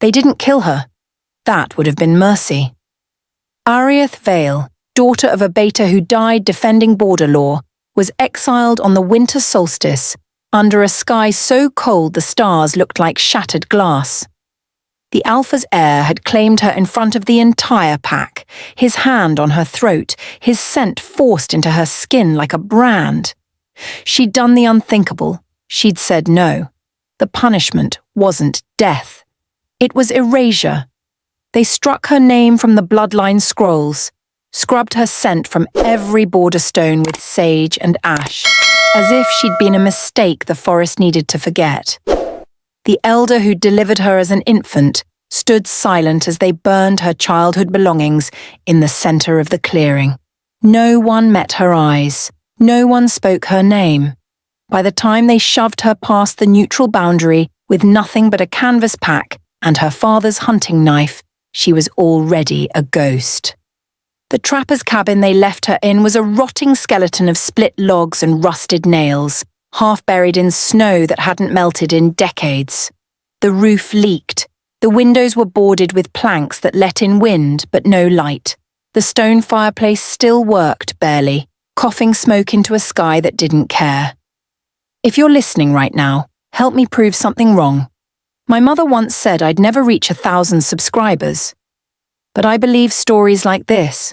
They didn't kill her. That would have been mercy. Arithth Vale, daughter of a beta who died defending border law, was exiled on the winter solstice under a sky so cold the stars looked like shattered glass. The Alpha's heir had claimed her in front of the entire pack, his hand on her throat, his scent forced into her skin like a brand. She'd done the unthinkable. She'd said no. The punishment wasn't death. It was erasure. They struck her name from the bloodline scrolls, scrubbed her scent from every border stone with sage and ash, as if she'd been a mistake the forest needed to forget. The elder who delivered her as an infant stood silent as they burned her childhood belongings in the center of the clearing. No one met her eyes. No one spoke her name. By the time they shoved her past the neutral boundary with nothing but a canvas pack and her father's hunting knife, she was already a ghost. The trapper's cabin they left her in was a rotting skeleton of split logs and rusted nails, half buried in snow that hadn't melted in decades. The roof leaked. The windows were boarded with planks that let in wind but no light. The stone fireplace still worked barely, coughing smoke into a sky that didn't care. If you're listening right now, help me prove something wrong. My mother once said I'd never reach 1,000 subscribers. But I believe stories like this,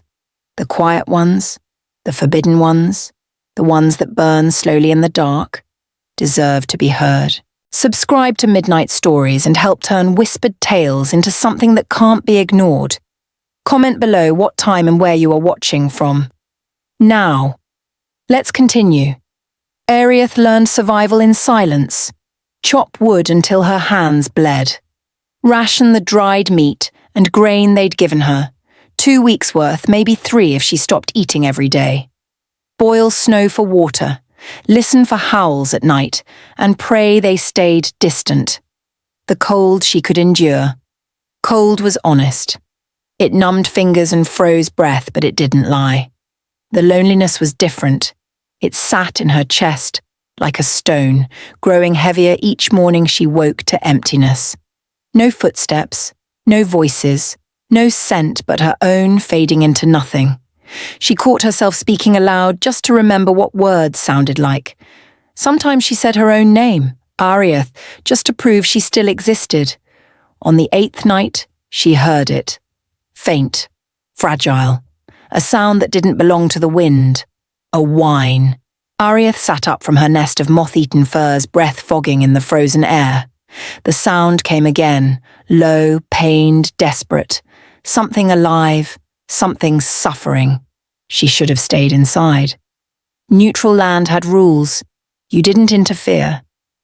the quiet ones, the forbidden ones, the ones that burn slowly in the dark, deserve to be heard. Subscribe to Midnight Stories and help turn whispered tales into something that can't be ignored. Comment below what time and where you are watching from. Now, let's continue. Arithth learned survival in silence. Chop wood until her hands bled. Ration the dried meat and grain they'd given her. 2 weeks' worth, maybe 3 if she stopped eating every day. Boil snow for water, listen for howls at night, and pray they stayed distant. The cold she could endure. Cold was honest. It numbed fingers and froze breath, but it didn't lie. The loneliness was different. It sat in her chest, like a stone, growing heavier each morning she woke to emptiness. No footsteps, no voices, no scent but her own fading into nothing. She caught herself speaking aloud just to remember what words sounded like. Sometimes she said her own name, Arithth, just to prove she still existed. On the 8th night, she heard it. Faint, fragile, a sound that didn't belong to the wind. A whine. Arithth sat up from her nest of moth-eaten furs, breath fogging in the frozen air. The sound came again, low, pained, desperate. Something alive, something suffering. She should have stayed inside. Neutral land had rules. You didn't interfere.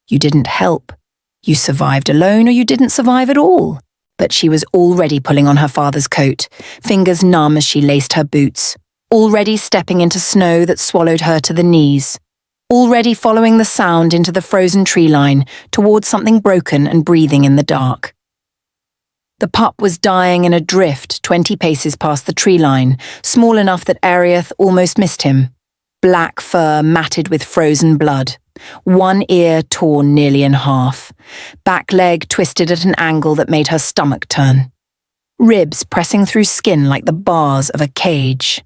You didn't help. You survived alone or you didn't survive at all. But she was already pulling on her father's coat, fingers numb as she laced her boots. Already stepping into snow that swallowed her to the knees. Already following the sound into the frozen tree line towards something broken and breathing in the dark. The pup was dying in a drift 20 paces past the tree line, small enough that Arithth almost missed him. Black fur matted with frozen blood. One ear torn nearly in half. Back leg twisted at an angle that made her stomach turn. Ribs pressing through skin like the bars of a cage.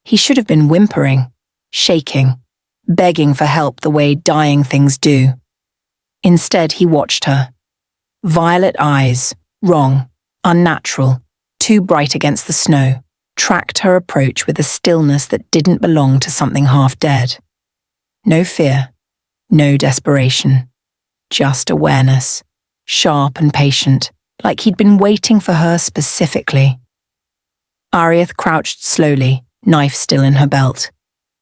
He should have been whimpering, shaking, begging for help the way dying things do. Instead, he watched her. Violet eyes, wrong, unnatural, too bright against the snow, tracked her approach with a stillness that didn't belong to something half dead. No fear, no desperation, just awareness, sharp and patient, like he'd been waiting for her specifically. Arithth crouched slowly, knife still in her belt.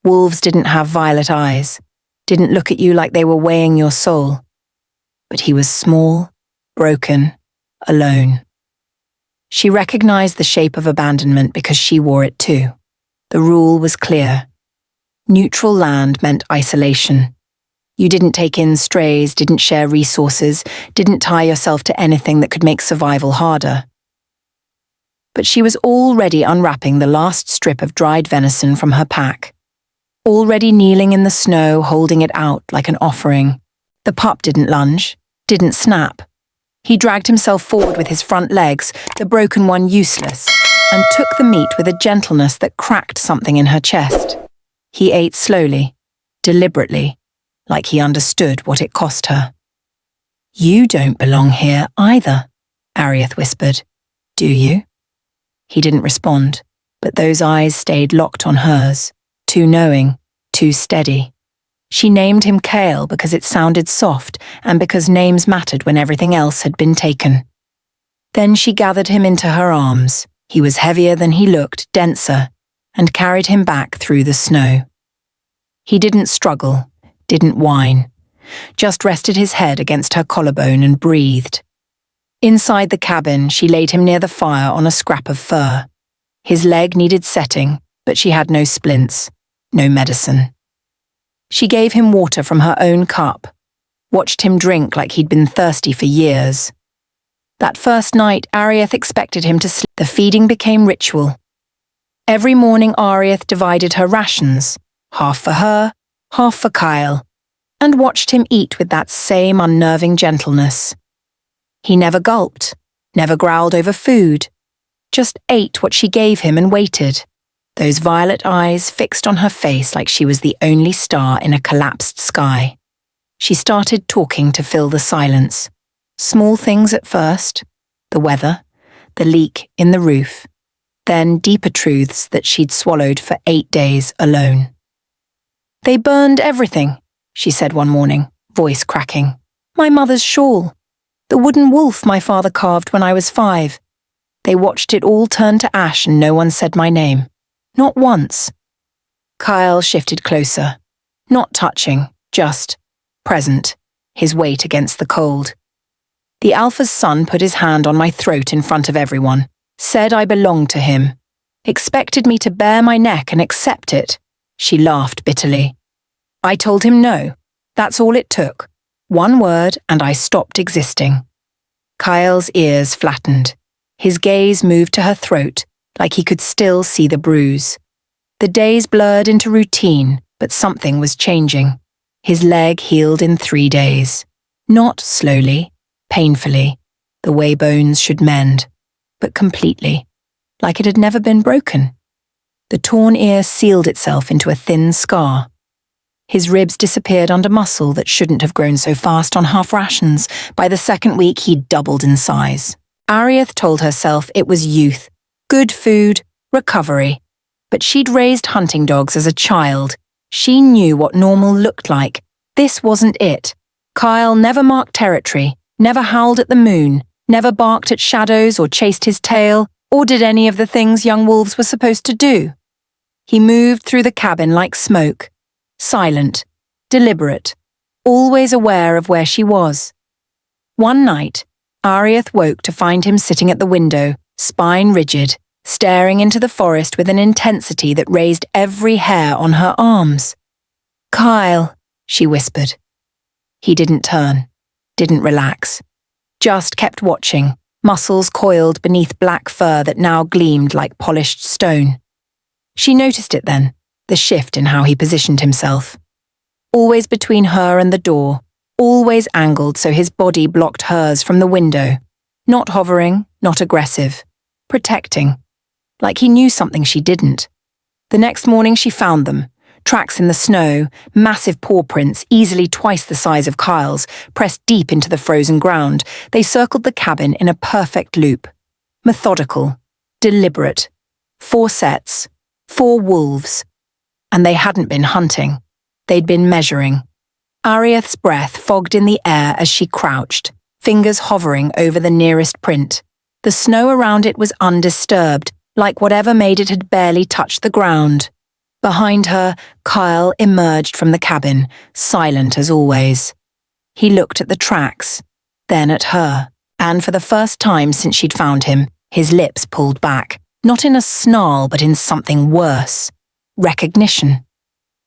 Wolves didn't have violet eyes, didn't look at you like they were weighing your soul. But he was small, broken, alone. She recognized the shape of abandonment because she wore it too. The rule was clear. Neutral land meant isolation. You didn't take in strays, didn't share resources, didn't tie yourself to anything that could make survival harder. But she was already unwrapping the last strip of dried venison from her pack. Already kneeling in the snow, holding it out like an offering. The pup didn't lunge, didn't snap. He dragged himself forward with his front legs, the broken one useless, and took the meat with a gentleness that cracked something in her chest. He ate slowly, deliberately, like he understood what it cost her. "You don't belong here either," Arithth whispered. "Do you?" He didn't respond, but those eyes stayed locked on hers, too knowing, too steady. She named him Kale because it sounded soft and because names mattered when everything else had been taken. Then she gathered him into her arms. He was heavier than he looked, denser, and carried him back through the snow. He didn't struggle, didn't whine, just rested his head against her collarbone and breathed. Inside the cabin, she laid him near the fire on a scrap of fur. His leg needed setting, but she had no splints, no medicine. She gave him water from her own cup, watched him drink like he'd been thirsty for years. That first night, Arithth expected him to sleep. The feeding became ritual. Every morning, Arithth divided her rations, half for her, half for Kyle, and watched him eat with that same unnerving gentleness. He never gulped, never growled over food, just ate what she gave him and waited, those violet eyes fixed on her face like she was the only star in a collapsed sky. She started talking to fill the silence. Small things at first, the weather, the leak in the roof, then deeper truths that she'd swallowed for 8 days alone. "They burned everything," she said one morning, voice cracking. "My mother's shawl, the wooden wolf my father carved when I was 5. They watched it all turn to ash and no one said my name. Not once." Kyle shifted closer, not touching, just present, his weight against the cold. "The Alpha's son put his hand on my throat in front of everyone, said I belonged to him, expected me to bare my neck and accept it." She laughed bitterly. "I told him no. That's all it took. One word and I stopped existing." Kyle's ears flattened. His gaze moved to her throat, like he could still see the bruise. The days blurred into routine, but something was changing. His leg healed in 3 days. Not slowly, painfully, the way bones should mend, but completely, like it had never been broken. The torn ear sealed itself into a thin scar. His ribs disappeared under muscle that shouldn't have grown so fast on half rations. By the second week, he'd doubled in size. Arithth told herself it was youth, good food, recovery. But she'd raised hunting dogs as a child. She knew what normal looked like. This wasn't it. Kyle never marked territory, never howled at the moon, never barked at shadows or chased his tail, or did any of the things young wolves were supposed to do. He moved through the cabin like smoke, silent, deliberate, always aware of where she was. One night, Arithth woke to find him sitting at the window, spine rigid, staring into the forest with an intensity that raised every hair on her arms. "Kyle," she whispered. He didn't turn, didn't relax, just kept watching, muscles coiled beneath black fur that now gleamed like polished stone. She noticed it then, the shift in how he positioned himself. Always between her and the door, always angled so his body blocked hers from the window. Not hovering, not aggressive. Protecting. Like he knew something she didn't. The next morning she found them. Tracks in the snow, massive paw prints, easily twice the size of Kyle's, pressed deep into the frozen ground. They circled the cabin in a perfect loop. Methodical. Deliberate. 4 sets. 4 wolves. And they hadn't been hunting. They'd been measuring. Arithth's breath fogged in the air as she crouched, fingers hovering over the nearest print. The snow around it was undisturbed, like whatever made it had barely touched the ground. Behind her, Kyle emerged from the cabin, silent as always. He looked at the tracks, then at her, and for the first time since she'd found him, his lips pulled back, not in a snarl but in something worse. Recognition.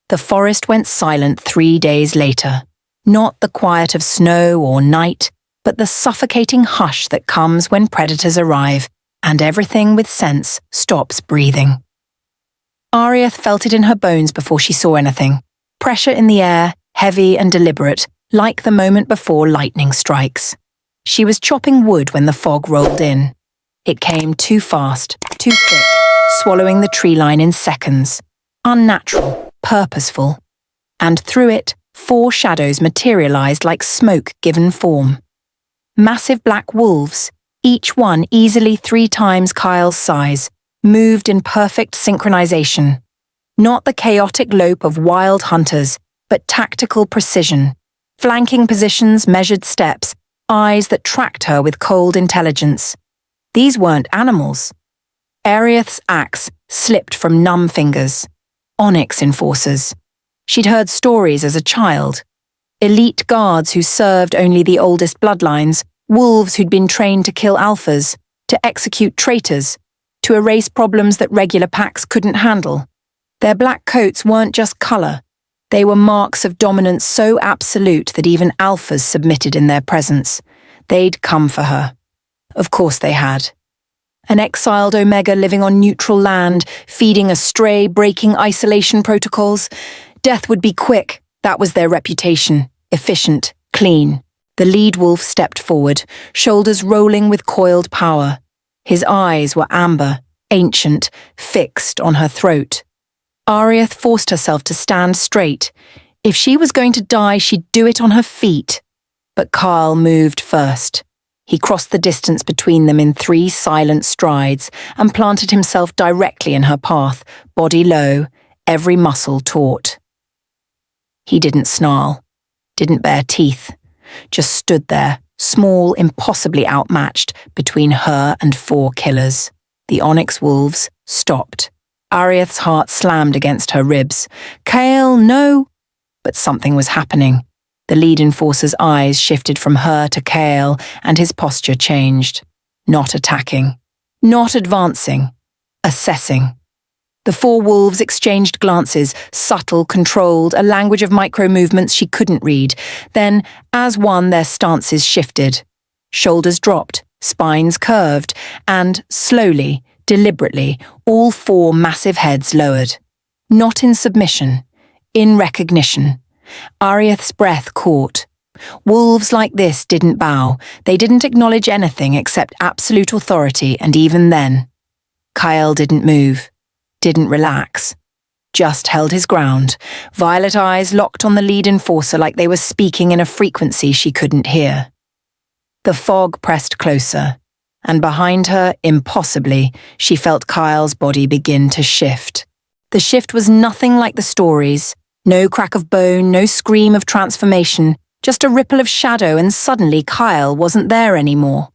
The forest went silent 3 days later. Not the quiet of snow or night, but the suffocating hush that comes when predators arrive and everything with sense stops breathing. Arithth felt it in her bones before she saw anything. Pressure in the air, heavy and deliberate, like the moment before lightning strikes. She was chopping wood when the fog rolled in. It came too fast, too thick, swallowing the tree line in seconds. Unnatural, purposeful. And through it, 4 shadows materialized like smoke given form. Massive black wolves, each one easily 3 times Kyle's size, moved in perfect synchronization. Not the chaotic lope of wild hunters, but tactical precision. Flanking positions, measured steps, eyes that tracked her with cold intelligence. These weren't animals. Arithth's axe slipped from numb fingers. Onyx enforcers. She'd heard stories as a child. Elite guards who served only the oldest bloodlines, wolves who'd been trained to kill alphas, to execute traitors, to erase problems that regular packs couldn't handle. Their black coats weren't just colour. They were marks of dominance so absolute that even alphas submitted in their presence. They'd come for her. Of course they had. An exiled Omega living on neutral land, feeding a stray, breaking isolation protocols. Death would be quick. That was their reputation. Efficient, clean. The lead wolf stepped forward, shoulders rolling with coiled power. His eyes were amber, ancient, fixed on her throat. Arithth forced herself to stand straight. If she was going to die, she'd do it on her feet. But Kyle moved first. He crossed the distance between them in 3 silent strides and planted himself directly in her path, body low, every muscle taut. He didn't snarl, didn't bare teeth, just stood there, small, impossibly outmatched, between her and 4 killers. The onyx wolves stopped. Arithth's heart slammed against her ribs. Kale, no! But something was happening. The lead enforcer's eyes shifted from her to Kale, and his posture changed. Not attacking. Not advancing. Assessing. The 4 wolves exchanged glances, subtle, controlled, a language of micro-movements she couldn't read. Then, as one, their stances shifted. Shoulders dropped, spines curved, and, slowly, deliberately, all 4 massive heads lowered. Not in submission, in recognition. Arithth's breath caught. Wolves like this didn't bow. They didn't acknowledge anything except absolute authority, and even then. Kyle didn't move, didn't relax. Just held his ground, violet eyes locked on the lead enforcer like they were speaking in a frequency she couldn't hear. The fog pressed closer, and behind her, impossibly, she felt Kyle's body begin to shift. The shift was nothing like the stories. No crack of bone, no scream of transformation, just a ripple of shadow, and suddenly Kyle wasn't there anymore.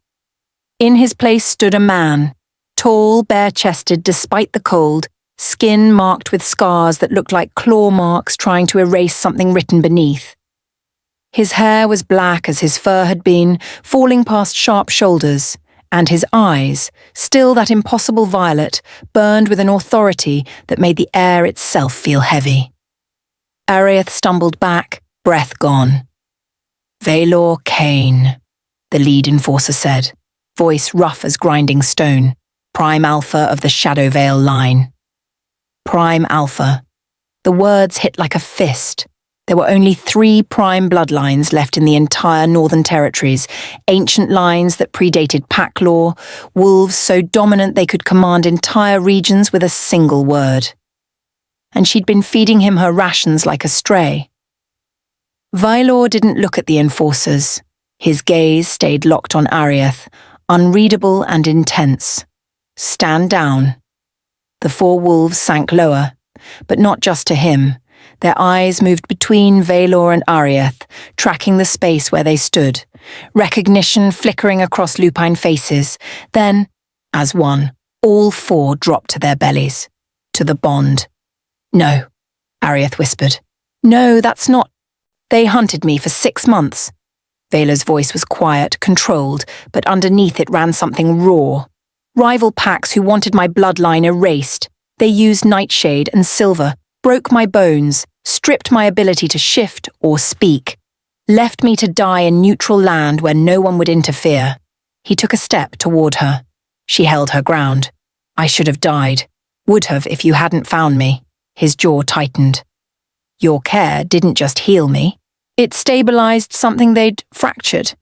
In his place stood a man, tall, bare-chested despite the cold, skin marked with scars that looked like claw marks trying to erase something written beneath. His hair was black as his fur had been, falling past sharp shoulders, and his eyes, still that impossible violet, burned with an authority that made the air itself feel heavy. Arithth stumbled back, breath gone. Vale Kane, the lead enforcer said, voice rough as grinding stone, prime alpha of the Shadow Vale line. Prime alpha. The words hit like a fist. There were only 3 prime bloodlines left in the entire Northern Territories, ancient lines that predated pack law, wolves so dominant they could command entire regions with a single word. And she'd been feeding him her rations like a stray. Vale didn't look at the enforcers. His gaze stayed locked on Arithth, unreadable and intense. Stand down. The 4 wolves sank lower, but not just to him. Their eyes moved between Vale and Arithth, tracking the space where they stood, recognition flickering across lupine faces. Then, as one, all 4 dropped to their bellies, to the bond. No, Arithth whispered. No, that's not. They hunted me for 6 months. Vale's voice was quiet, controlled, but underneath it ran something raw. Rival packs who wanted my bloodline erased. They used nightshade and silver, broke my bones, stripped my ability to shift or speak, left me to die in neutral land where no one would interfere. He took a step toward her. She held her ground. I should have died. Would have if you hadn't found me. His jaw tightened. Your care didn't just heal me. It stabilized something they'd fractured.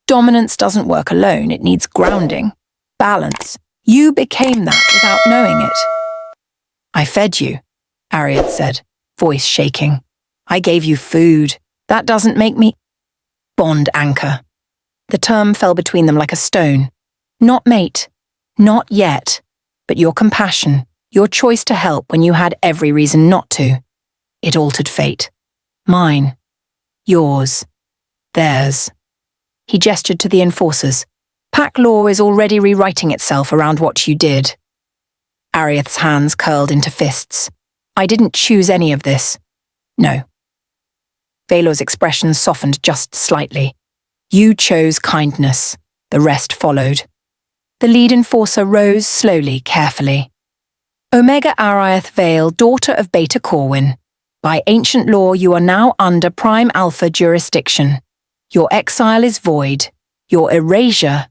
Dominance doesn't work alone, it needs grounding, balance. You became that without knowing it. I fed you, Arithth said, voice shaking. I gave you food. That doesn't make me... Bond anchor. The term fell between them like a stone. Not mate. Not yet. But your compassion, your choice to help when you had every reason not to. It altered fate. Mine. Yours. Theirs. He gestured to the enforcers. Pack law is already rewriting itself around what you did. Arithth's hands curled into fists. I didn't choose any of this. No. Vale's expression softened just slightly. You chose kindness. The rest followed. The lead enforcer rose slowly, carefully. Omega Arithth Vale, daughter of Beta Corwin. By ancient law, you are now under Prime Alpha jurisdiction. Your exile is void. Your erasure...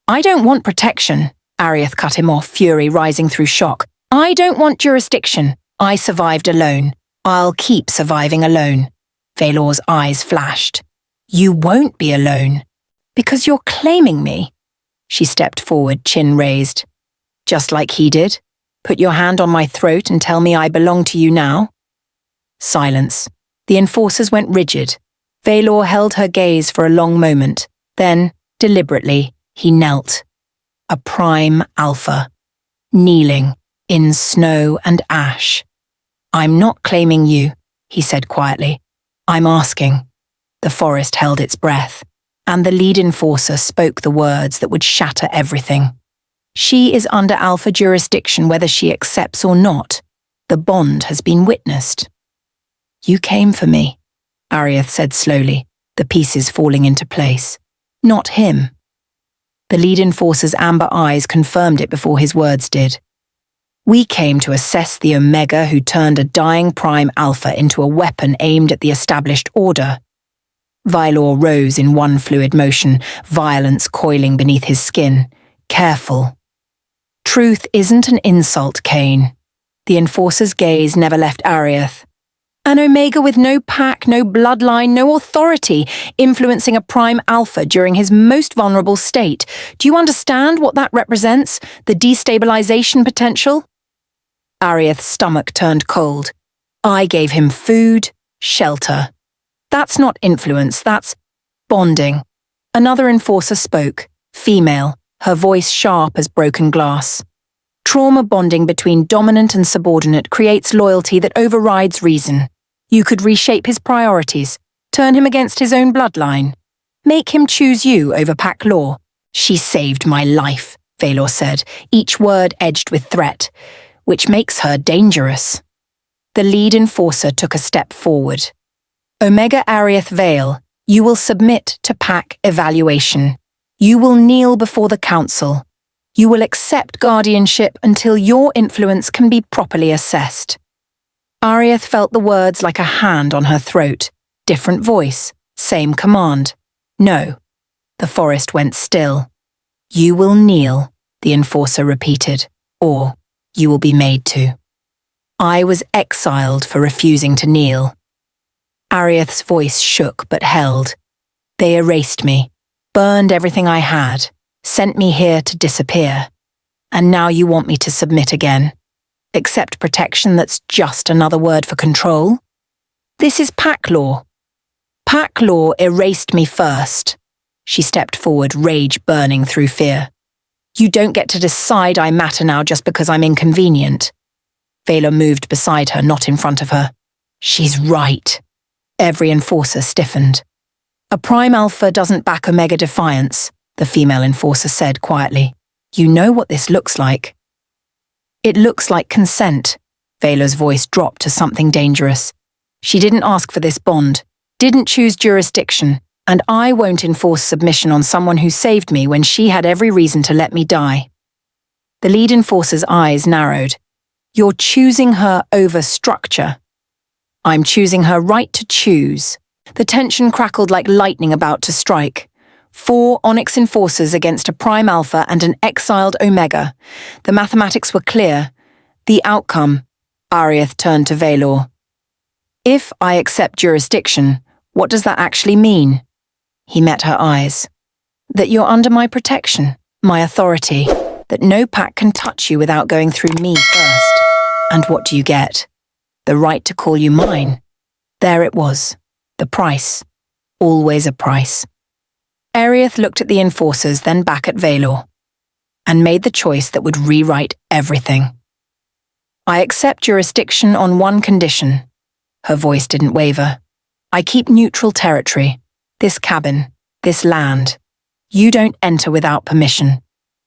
I don't want protection, Arithth cut him off, fury rising through shock. I don't want jurisdiction. I survived alone. I'll keep surviving alone. Valor's eyes flashed. You won't be alone. Because you're claiming me. She stepped forward, chin raised. Just like he did. Put your hand on my throat and tell me I belong to you now. Silence. The enforcers went rigid. Valor held her gaze for a long moment. Then, deliberately, he knelt. A prime alpha. Kneeling, in snow and ash. I'm not claiming you, he said quietly. I'm asking. The forest held its breath, and the lead enforcer spoke the words that would shatter everything. She is under alpha jurisdiction whether she accepts or not. The bond has been witnessed. You came for me, Arithth said slowly, the pieces falling into place. Not him. The lead enforcer's amber eyes confirmed it before his words did. We came to assess the Omega who turned a dying Prime Alpha into a weapon aimed at the established order. Valor rose in one fluid motion, violence coiling beneath his skin. Careful. Truth isn't an insult, Kane. The enforcer's gaze never left Arithth. An Omega with no pack, no bloodline, no authority, influencing a Prime Alpha during his most vulnerable state. Do you understand what that represents? The destabilization potential? Arithth's stomach turned cold. I gave him food, shelter. That's not influence, that's bonding. Another enforcer spoke, female, her voice sharp as broken glass. Trauma bonding between dominant and subordinate creates loyalty that overrides reason. You could reshape his priorities, turn him against his own bloodline. Make him choose you over pack law. She saved my life, Valor said, each word edged with threat, which makes her dangerous. The lead enforcer took a step forward. Omega Arithth Vale, you will submit to pack evaluation. You will kneel before the council. You will accept guardianship until your influence can be properly assessed. Arithth felt the words like a hand on her throat. Different voice, same command. No. The forest went still. You will kneel, the enforcer repeated, or you will be made to. I was exiled for refusing to kneel. Arithth's voice shook but held. They erased me, burned everything I had, sent me here to disappear. And now you want me to submit again. Accept protection that's just another word for control? This is pack law. Pack law erased me first. She stepped forward, rage burning through fear. You don't get to decide I matter now just because I'm inconvenient. Valor moved beside her, not in front of her. She's right. Every enforcer stiffened. A Prime Alpha doesn't back Omega defiance, the female enforcer said quietly. You know what this looks like. It looks like consent. Valor's voice dropped to something dangerous. She didn't ask for this bond, didn't choose jurisdiction, and I won't enforce submission on someone who saved me when she had every reason to let me die. The lead enforcer's eyes narrowed. You're choosing her over structure. I'm choosing her right to choose. The tension crackled like lightning about to strike. 4 Onyx enforcers against a Prime Alpha and an exiled Omega. The mathematics were clear. The outcome, Arithth turned to Valor. If I accept jurisdiction, what does that actually mean? He met her eyes. That you're under my protection, my authority, that no pack can touch you without going through me first. And what do you get? The right to call you mine. There it was. The price. Always a price. Arithth looked at the enforcers, then back at Vale, and made the choice that would rewrite everything. I accept jurisdiction on one condition. Her voice didn't waver. I keep neutral territory. This cabin, this land. You don't enter without permission.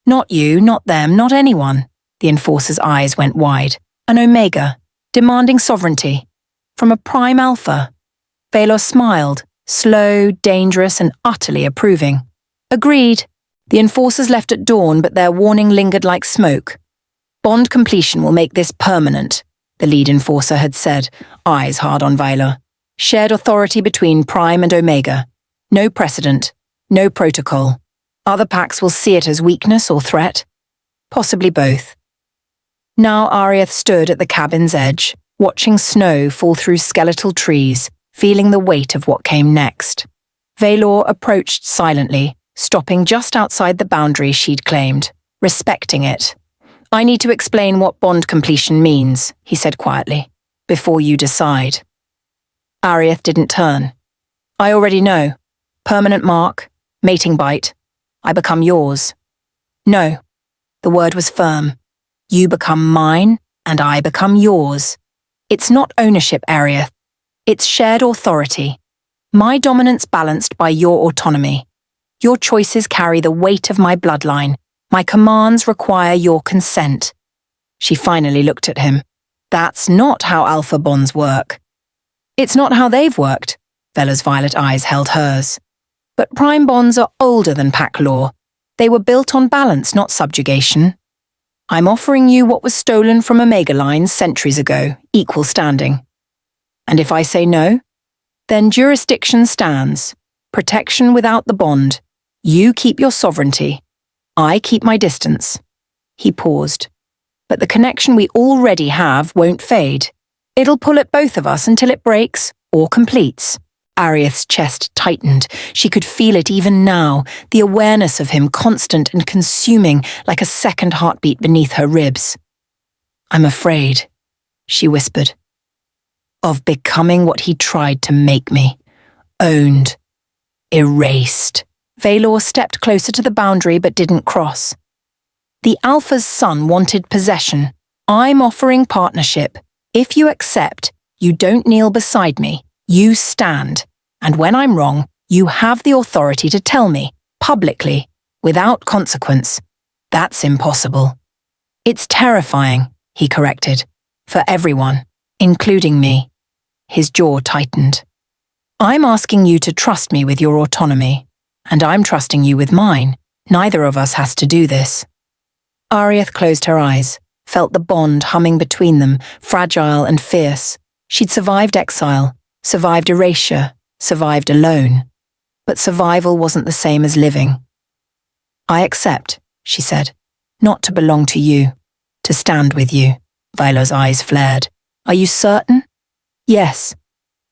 Not you, not them, not anyone. The enforcer's eyes went wide. An Omega, demanding sovereignty. From a prime alpha. Vale smiled, slow, dangerous, and utterly approving. Agreed. The enforcers left at dawn, but their warning lingered like smoke. Bond completion will make this permanent, the lead enforcer had said, eyes hard on Vale. Shared authority between Prime and Omega. No precedent, no protocol. Other packs will see it as weakness or threat. Possibly both. Now Arithth stood at the cabin's edge, watching snow fall through skeletal trees, feeling the weight of what came next. Vale approached silently, stopping just outside the boundary she'd claimed, respecting it. I need to explain what bond completion means, he said quietly, before you decide. Arithth didn't turn. I already know. Permanent mark, mating bite. I become yours. No. The word was firm. You become mine, and I become yours. It's not ownership, Arithth. It's shared authority. My dominance balanced by your autonomy. Your choices carry the weight of my bloodline. My commands require your consent. She finally looked at him. That's not how alpha bonds work. It's not how they've worked. Vale's violet eyes held hers. But prime bonds are older than pack law. They were built on balance, not subjugation. I'm offering you what was stolen from Omega lines centuries ago, equal standing. And if I say no, then jurisdiction stands. Protection without the bond. You keep your sovereignty. I keep my distance. He paused. But the connection we already have won't fade. It'll pull at both of us until it breaks or completes. Arithth's chest tightened. She could feel it even now, the awareness of him constant and consuming like a second heartbeat beneath her ribs. I'm afraid, she whispered, of becoming what he tried to make me. Owned. Erased. Vale stepped closer to the boundary but didn't cross. The Alpha's son wanted possession. I'm offering partnership. If you accept, you don't kneel beside me. You stand. And when I'm wrong, you have the authority to tell me, publicly, without consequence. That's impossible. It's terrifying, he corrected. For everyone, including me. His jaw tightened. I'm asking you to trust me with your autonomy, and I'm trusting you with mine. Neither of us has to do this. Arithth closed her eyes, felt the bond humming between them, fragile and fierce. She'd survived exile, survived erasure, survived alone. But survival wasn't the same as living. I accept, she said, not to belong to you, to stand with you. Vale's eyes flared. Are you certain? Yes.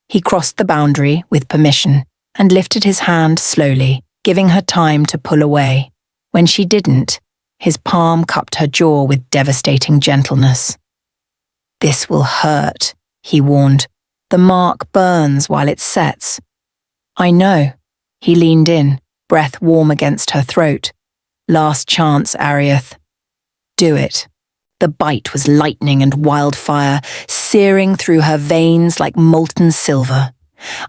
He crossed the boundary with permission and lifted his hand slowly, giving her time to pull away. When she didn't, his palm cupped her jaw with devastating gentleness. This will hurt, he warned. The mark burns while it sets. I know. He leaned in, breath warm against her throat. Last chance, Arithth. Do it. The bite was lightning and wildfire, searing through her veins like molten silver.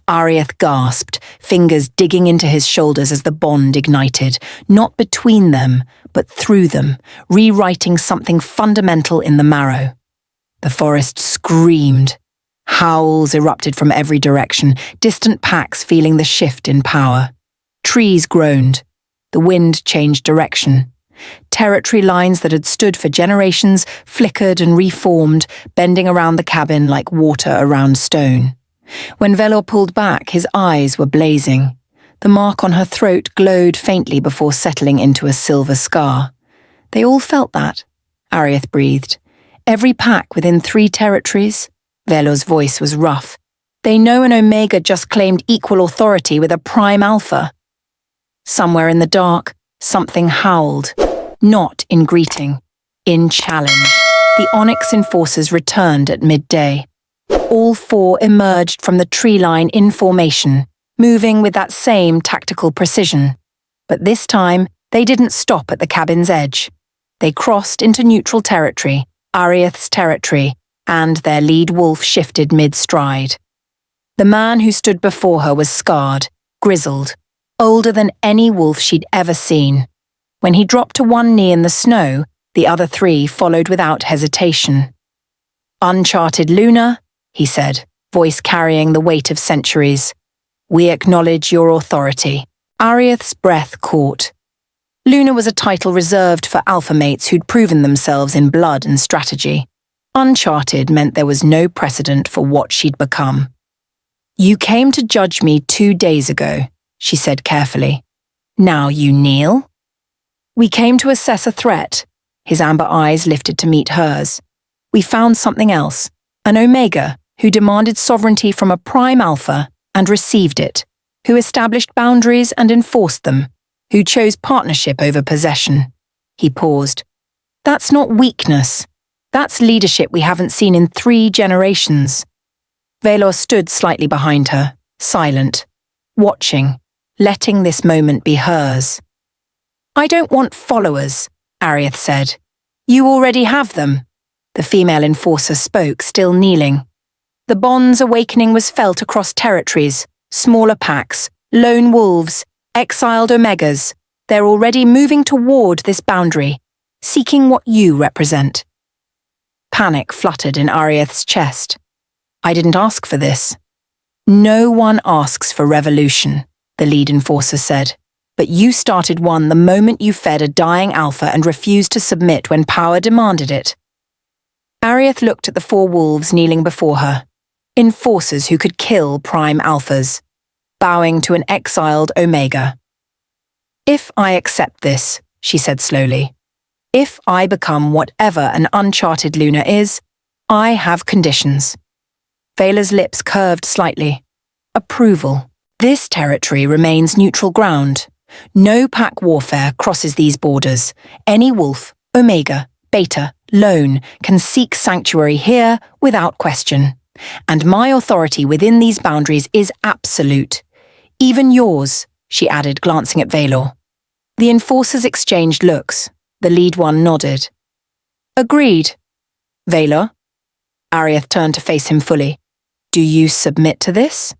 Arithth gasped, fingers digging into his shoulders as the bond ignited, not between them, but through them, rewriting something fundamental in the marrow. The forest screamed. Howls erupted from every direction, distant packs feeling the shift in power. Trees groaned. The wind changed direction. Territory lines that had stood for generations flickered and reformed, bending around the cabin like water around stone. When Vale pulled back, his eyes were blazing. The mark on her throat glowed faintly before settling into a silver scar. They all felt that, Arithth breathed. Every pack within 3 territories. Vale's voice was rough. They know an Omega just claimed equal authority with a prime alpha. Somewhere in the dark, something howled, not in greeting, in challenge. The Onyx enforcers returned at midday. All four emerged from the tree line in formation, moving with that same tactical precision. But this time, they didn't stop at the cabin's edge. They crossed into neutral territory, Arithth's territory, and their lead wolf shifted mid-stride. The man who stood before her was scarred, grizzled, older than any wolf she'd ever seen. When he dropped to one knee in the snow, the other three followed without hesitation. "Uncharted Luna," he said, voice carrying the weight of centuries. "We acknowledge your authority." Arithth's breath caught. Luna was a title reserved for alpha mates who'd proven themselves in blood and strategy. Uncharted meant there was no precedent for what she'd become. "You came to judge me 2 days ago," she said carefully. "Now you kneel?" "We came to assess a threat." His amber eyes lifted to meet hers. "We found something else, an Omega who demanded sovereignty from a prime alpha and received it, who established boundaries and enforced them, who chose partnership over possession." He paused. "That's not weakness. That's leadership we haven't seen in 3 generations. Vale stood slightly behind her, silent, watching, letting this moment be hers. "I don't want followers," Arithth said. "You already have them." The female enforcer spoke, still kneeling. "The bond's awakening was felt across territories, smaller packs, lone wolves, exiled Omegas. They're already moving toward this boundary, seeking what you represent." Panic fluttered in Arithth's chest. "I didn't ask for this." "No one asks for revolution," the lead enforcer said. "But you started one the moment you fed a dying alpha and refused to submit when power demanded it." Arithth looked at the 4 wolves kneeling before her, enforcers who could kill prime alphas, bowing to an exiled Omega. "If I accept this," she said slowly, "if I become whatever an uncharted Luna is, I have conditions." Vale's lips curved slightly. "Approval. This territory remains neutral ground. No pack warfare crosses these borders. Any wolf, Omega, Beta, Lone can seek sanctuary here without question. And my authority within these boundaries is absolute. Even yours," she added, glancing at Vale. The enforcers exchanged looks. The lead one nodded. "Agreed." "Vale?" Arithth turned to face him fully. "Do you submit to this?"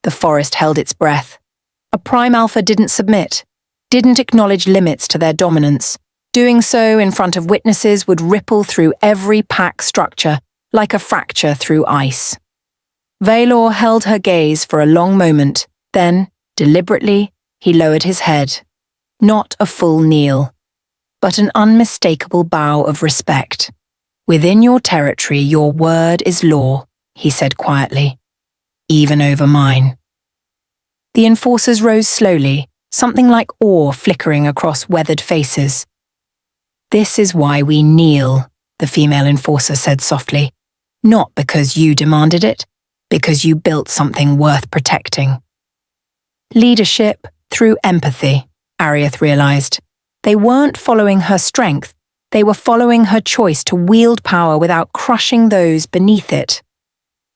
The forest held its breath. A prime alpha didn't submit, didn't acknowledge limits to their dominance. Doing so in front of witnesses would ripple through every pack structure like a fracture through ice. Vale held her gaze for a long moment, then, deliberately, he lowered his head. Not a full kneel, but an unmistakable bow of respect. "Within your territory, your word is law," he said quietly. "Even over mine." The enforcers rose slowly, something like awe flickering across weathered faces. "This is why we kneel," the female enforcer said softly. "Not because you demanded it, because you built something worth protecting." Leadership through empathy, Arithth realized. They weren't following her strength, they were following her choice to wield power without crushing those beneath it.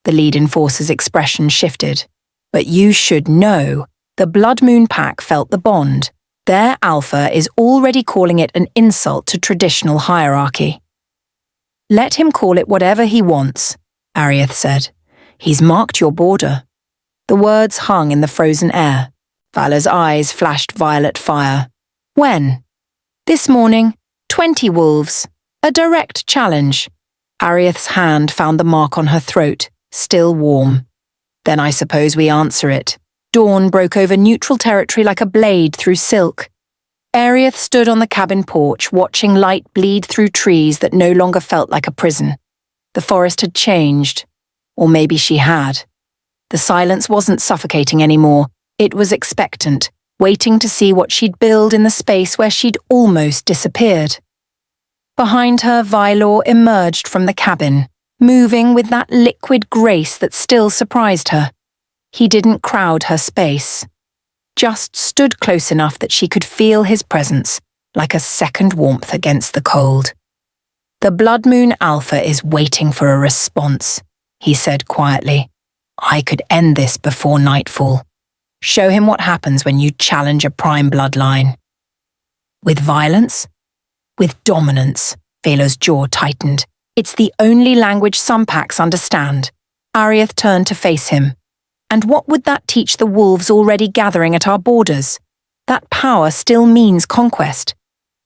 The lead enforcer's expression shifted. "But you should know, the Blood Moon Pack felt the bond. Their alpha is already calling it an insult to traditional hierarchy." "Let him call it whatever he wants," Arithth said. "He's marked your border." The words hung in the frozen air. Vale's eyes flashed violet fire. "When?" "This morning. 20 wolves. A direct challenge." Arithth's hand found the mark on her throat, still warm. "Then I suppose we answer it." Dawn broke over neutral territory like a blade through silk. Arithth stood on the cabin porch, watching light bleed through trees that no longer felt like a prison. The forest had changed. Or maybe she had. The silence wasn't suffocating anymore. It was expectant, waiting to see what she'd build in the space where she'd almost disappeared. Behind her, Vale emerged from the cabin, moving with that liquid grace that still surprised her. He didn't crowd her space. just stood close enough that she could feel his presence, like a second warmth against the cold. "The Blood Moon Alpha is waiting for a response," he said quietly. "I could end this before nightfall. Show him what happens when you challenge a prime bloodline." "With violence?" "With dominance." Vale's jaw tightened. "It's the only language some packs understand." Arithth turned to face him. "And what would that teach the wolves already gathering at our borders? That power still means conquest.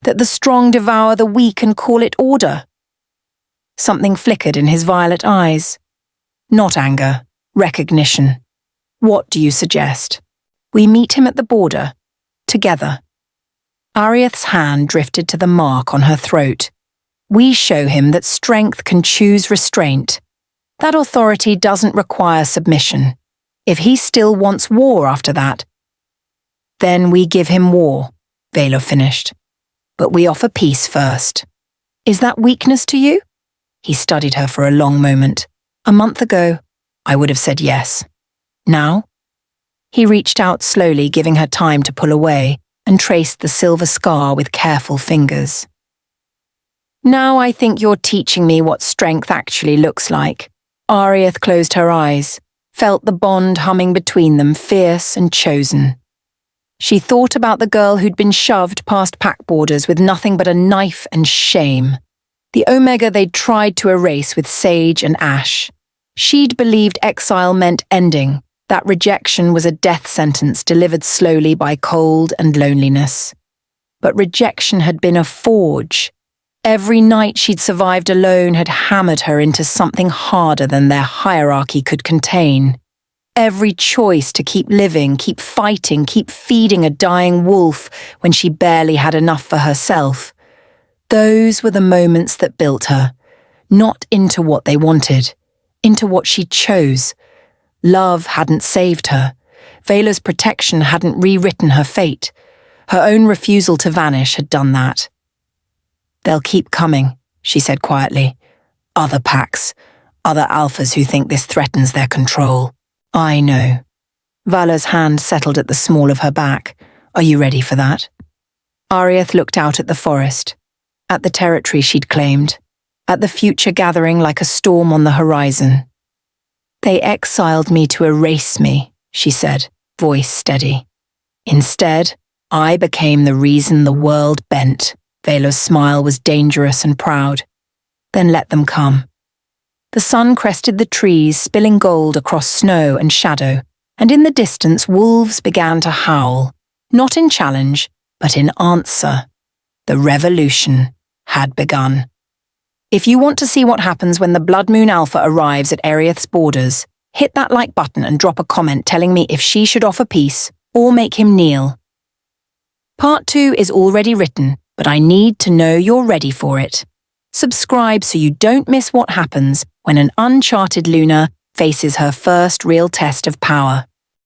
That the strong devour the weak and call it order." Something flickered in his violet eyes. Not anger, recognition. "What do you suggest?" "We meet him at the border, together." Arithth's hand drifted to the mark on her throat. "We show him that strength can choose restraint. That authority doesn't require submission. If he still wants war after that, then we give him war," Vale finished. "But we offer peace first." "Is that weakness to you?" He studied her for a long moment. "A month ago, I would have said yes. Now?" He reached out slowly, giving her time to pull away, and traced the silver scar with careful fingers. "Now I think you're teaching me what strength actually looks like." Arithth closed her eyes, felt the bond humming between them, fierce and chosen. She thought about the girl who'd been shoved past pack borders with nothing but a knife and shame. The Omega they'd tried to erase with sage and ash. She'd believed exile meant ending, that rejection was a death sentence delivered slowly by cold and loneliness. But rejection had been a forge. Every night she'd survived alone had hammered her into something harder than their hierarchy could contain. Every choice to keep living, keep fighting, keep feeding a dying wolf when she barely had enough for herself. Those were the moments that built her, not into what they wanted, into what she chose. Love hadn't saved her. Vale's protection hadn't rewritten her fate. Her own refusal to vanish had done that. "They'll keep coming," she said quietly. "Other packs, other alphas who think this threatens their control. I know." Vala's hand settled at the small of her back. "Are you ready for that?" Arithth looked out at the forest, at the territory she'd claimed, at the future gathering like a storm on the horizon. "They exiled me to erase me," she said, voice steady. "Instead, I became the reason the world bent." Vale's smile was dangerous and proud. "Then let them come." The sun crested the trees, spilling gold across snow and shadow, and in the distance wolves began to howl, not in challenge, but in answer. The revolution had begun. If you want to see what happens when the Blood Moon Alpha arrives at Arithth's borders, hit that like button and drop a comment telling me if she should offer peace or make him kneel. Part 2 is already written, but I need to know you're ready for it. Subscribe so you don't miss what happens when an uncharted Luna faces her first real test of power.